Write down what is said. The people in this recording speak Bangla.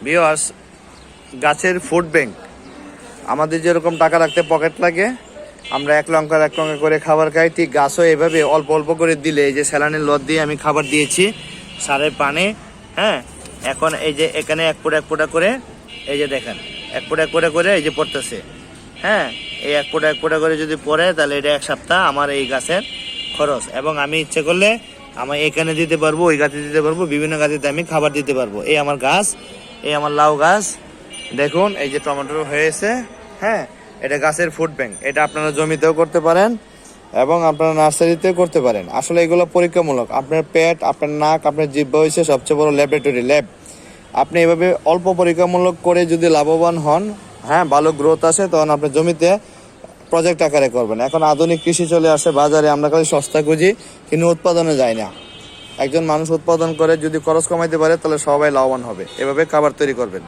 ভিউয়ার্স, গাছের ফুড ব্যাংক আমাদের যেরকম টাকা রাখতে পকেট লাগে, আমরা এক লঙ্কা করে খাবার খাই, ঠিক গাছও এভাবে অল্প অল্প করে দিলে, এই যে স্যালাইনের লদ দিয়ে আমি খাবার দিয়েছি সারের পানে। হ্যাঁ, এখন এই যে এখানে এক ফোঁটা করে, এই যে দেখেন এক ফোঁটা করে এই যে পড়তেছে। হ্যাঁ, এই এক ফোঁটা করে যদি পড়ে তাহলে এটা এক সপ্তাহ আমার এই গাছের খরচ। এবং আমি ইচ্ছে করলে আমি এখানে দিতে পারবো, ওই গাছে দিতে পারবো, বিভিন্ন গাছেতে আমি খাবার দিতে পারবো। এই আমার গাছ, এই আমার লাউ গাছ, দেখুন এই যে টমেটো হয়েছে। হ্যাঁ, এটা গাছের ফুড ব্যাংক, এটা আপনারা জমিতেও করতে পারেন এবং আপনারা নার্সারিতেও করতে পারেন। আসলে এগুলো পরীক্ষামূলক। আপনার পেট, আপনার নাক, আপনার জিহ্বা হয়েছে সবচেয়ে বড় ল্যাবরেটরি ল্যাব। আপনি এভাবে অল্প পরীক্ষামূলক করে যদি লাভবান হন, হ্যাঁ ভালো গ্রোথ আসে, তখন আপনার জমিতে প্রজেক্ট আকারে করবেন। এখন আধুনিক কৃষি চলে আসে বাজারে, আমরা খালি সস্তা খুঁজি কিন্তু উৎপাদনে যায় না। একজন মানুষ উৎপাদন করে যদি খরচ কমাইতে পারে তাহলে সবাই লাভবান হবে। এভাবে খাবার তৈরি করবেন।